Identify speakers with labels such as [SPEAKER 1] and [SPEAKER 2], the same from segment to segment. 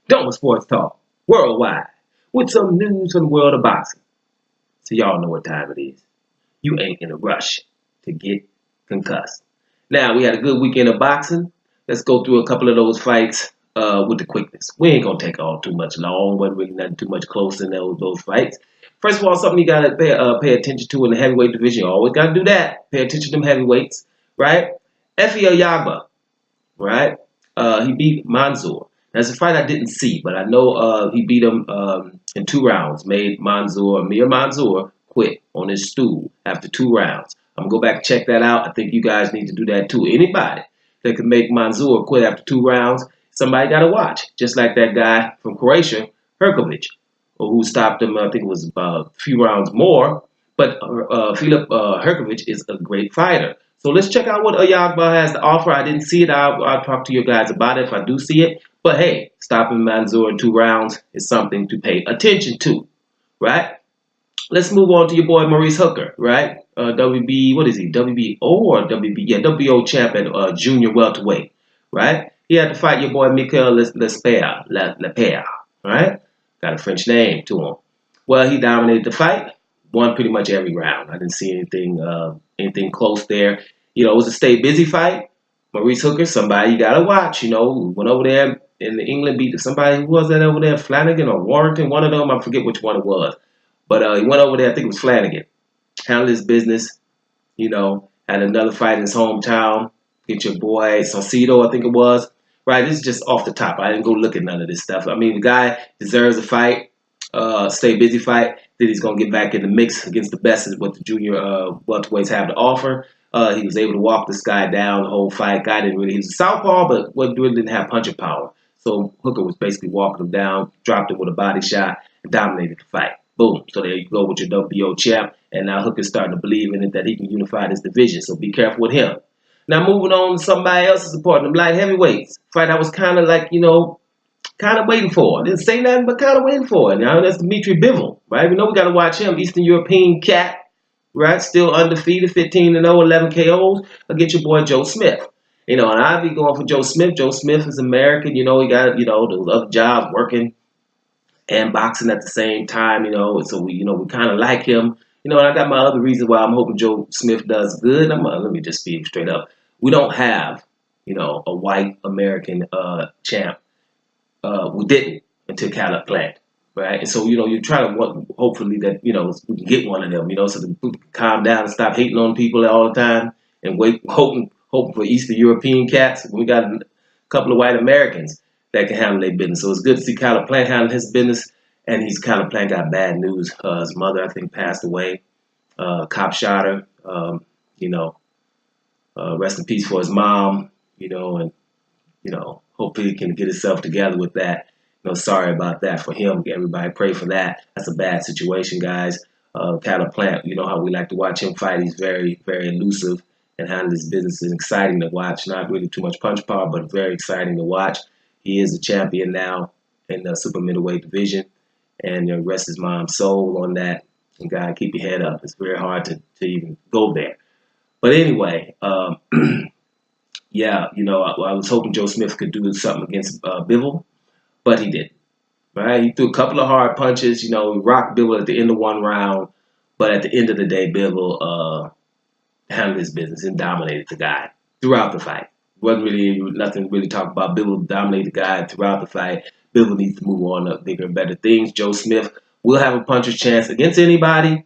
[SPEAKER 1] Doma Sports Talk, worldwide, with some news from the world of boxing. So y'all know what time it is. You ain't in a rush to get concussed. Now, we had a good weekend of boxing. Let's go through a couple of those fights with the quickness. We ain't going to take all too much long. Wasn't really nothing too much close in those fights. First of all, something you got to pay attention to in the heavyweight division. You always got to do that. Pay attention to them heavyweights, right? Efe Yagba, right? He beat Mansour. That's a fight I didn't see, but I know he beat him in 2 rounds. Made Amir Mansour quit on his stool after 2 rounds. I'm going to go back and check that out. I think you guys need to do that too. Anybody that can make Mansour quit after 2 rounds, somebody got to watch. Just like that guy from Croatia, Herkovic, who stopped him, I think it was a few rounds more. But Filip Herkovic is a great fighter. So let's check out what Ayagba has to offer. I didn't see it. I'll talk to you guys about it if I do see it. But hey, stopping Mansour in 2 rounds is something to pay attention to, right? Let's move on to your boy Maurice Hooker, right? WB, what is he? WBO or WB? Yeah, WBO champ at junior welterweight, right? He had to fight your boy Michael Lepere, right? Got a French name to him. Well, he dominated the fight, won pretty much every round. I didn't see anything close there. You know, it was a stay busy fight. Maurice Hooker, somebody you gotta watch. You know, went over there in England, beat somebody. Who was that over there? Flanagan or Warrington? One of them. I forget which one it was. But he went over there. I think it was Flanagan. Handled his business. You know, had another fight in his hometown. Get your boy Saucedo, I think it was. Right, this is just off the top. I didn't go look at none of this stuff. I mean, the guy deserves a fight, stay busy fight. Then he's going to get back in the mix against the best of what the junior welterweights have to offer. He was able to walk this guy down the whole fight. Guy didn't really, he was a southpaw, but really didn't have punching power. So Hooker was basically walking him down, dropped him with a body shot, and dominated the fight. Boom. So there you go with your WBO champ. And now Hooker's starting to believe in it that he can unify this division. So be careful with him. Now moving on to somebody else's supporting them light heavyweights. Fight I was kind of like, you know, kind of waiting for. Didn't say nothing, but kind of waiting for it. Now that's Dmitry Bivol, right? We know we got to watch him. Eastern European cat, right? Still undefeated, 15-0, 11 KOs against your boy Joe Smith. You know, and I'd be going for Joe Smith. Joe Smith is American. You know, he got, you know, those other jobs working and boxing at the same time, you know. So we kind of like him. You know, and I got my other reasons why I'm hoping Joe Smith does good. Let me just speak straight up. We don't have, you know, a white American champ. We didn't until Caleb Plant, right? And so, you know, you try to hopefully that, you know, we can get one of them, you know, so that we can calm down and stop hating on people all the time and hoping for Eastern European cats. We got a couple of white Americans that can handle their business. So it's good to see Caleb Plant handle his business. And Caleb Plant got bad news. His mother, I think, passed away. Cop shot her, you know. Rest in peace for his mom, you know, and, you know, hopefully he can get himself together with that. You know, sorry about that for him. Everybody pray for that. That's a bad situation, guys. Caleb Plant, you know how we like to watch him fight. He's very, very elusive and handle his business. Is exciting to watch. Not really too much punch power, but very exciting to watch. He is a champion now in the super middleweight division. And rest his mom's soul on that. And God, keep your head up. It's very hard to even go there. But anyway, yeah, you know, I was hoping Joe Smith could do something against Bivol, but he didn't. Right? He threw a couple of hard punches. You know, he rocked Bivol at the end of 1 round, but at the end of the day, Bivol handled his business and dominated the guy throughout the fight. Wasn't really nothing really talk about. Bivol dominated the guy throughout the fight. Bivol needs to move on to bigger and better things. Joe Smith will have a puncher's chance against anybody.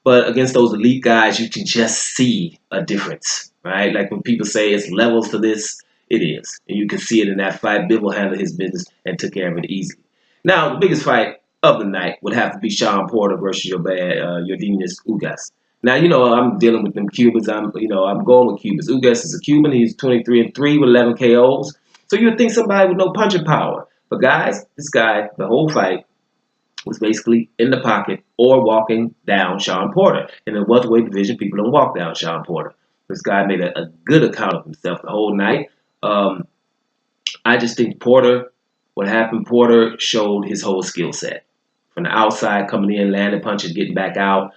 [SPEAKER 1] But against those elite guys, you can just see a difference, right? Like when people say it's levels to this, it is. And you can see it in that fight. Bivol handled his business and took care of it easily. Now, the biggest fight of the night would have to be Shawn Porter versus your bad Yordenis Ugas. Now, you know, I'm dealing with them Cubans. I'm going with Cubans. Ugas is a Cuban. He's 23-3 with 11 KOs. So you would think somebody with no punching power. But guys, this guy, the whole fight, was basically in the pocket or walking down Shawn Porter. In the welterweight division, people don't walk down Shawn Porter. This guy made a good account of himself the whole night. I just think what happened, Porter showed his whole skill set. From the outside, coming in, landing punches, getting back out.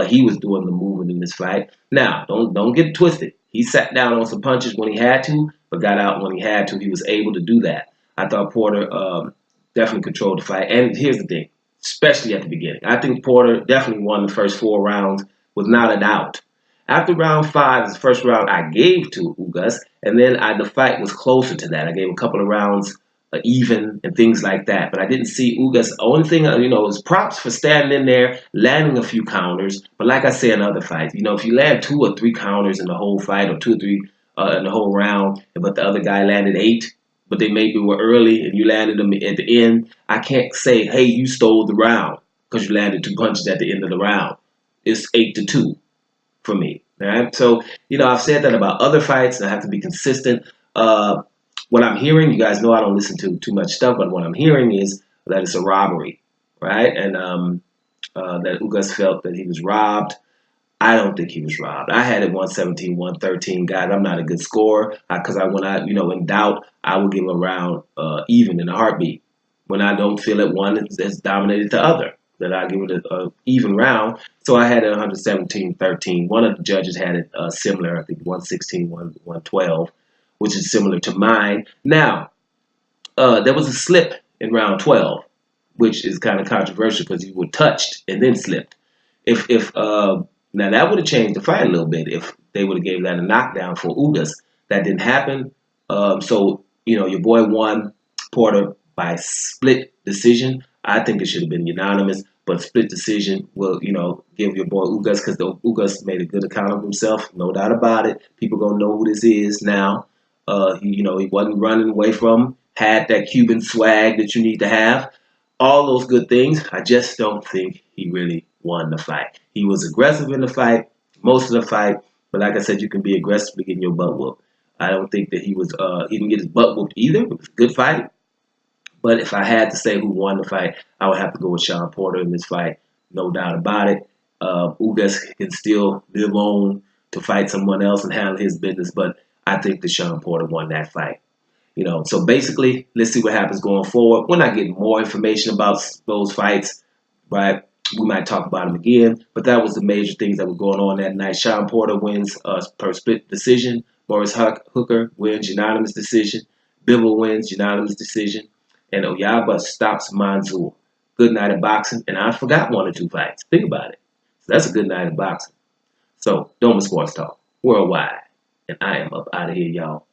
[SPEAKER 1] He was doing the moving in this fight. Now, don't get it twisted. He sat down on some punches when he had to, but got out when he had to. He was able to do that. I thought Porter definitely controlled the fight. And here's the thing, especially at the beginning. I think Porter definitely won the first 4 rounds without a doubt. After round 5, the first round I gave to Ugas, and then the fight was closer to that. I gave a couple of rounds even and things like that. But I didn't see Ugas. The only thing, was props for standing in there, landing a few counters. But like I say in other fights, if you land 2 or 3 counters in the whole fight, or 2 or 3 in the whole round, but the other guy landed 8, but they maybe were early and you landed them at the end, I can't say, hey, you stole the round because you landed 2 punches at the end of the round. It's 8-2 for me. All right. So, I've said that about other fights, and I have to be consistent. What I'm hearing, you guys know I don't listen to too much stuff, but what I'm hearing is that it's a robbery, right? And that Ugas felt that he was robbed. I don't think he was robbed. I had it 117, 113, guys. I'm not a good scorer because when I, in doubt, I will give a round even in a heartbeat. When I don't feel that one has dominated the other, that I give it a even round. So I had it 117-13. One of the judges had it similar, I think 116, 112, which is similar to mine. Now, there was a slip in round 12, which is kind of controversial because you were touched and then slipped. Now that would have changed the fight a little bit if they would have gave that a knockdown for Ugas. That didn't happen. So your boy won Porter by split decision. I think it should have been unanimous, but split decision will give your boy Ugas, because the Ugas made a good account of himself, no doubt about it. People gonna know who this is now. He wasn't running away from him. Had that Cuban swag that you need to have. All those good things. I just don't think he really won the fight. He was aggressive in the fight, most of the fight, but like I said, you can be aggressive to getting your butt whooped. I don't think that he didn't get his butt whooped either. It was a good fight. But if I had to say who won the fight, I would have to go with Shawn Porter in this fight, no doubt about it. Ugas can still live on to fight someone else and handle his business, but I think that Shawn Porter won that fight. So basically, let's see what happens going forward. We're not getting more information about those fights, right? We might talk about them again, but that was the major things that were going on that night. Shawn Porter wins per split decision. Maurice Hooker wins unanimous decision. Bivol wins unanimous decision. And Oyaba stops Mansour. Good night of boxing. And I forgot 1 or 2 fights. Think about it. So that's a good night of boxing. So, Doma Sports Talk, worldwide. And I am up out of here, y'all.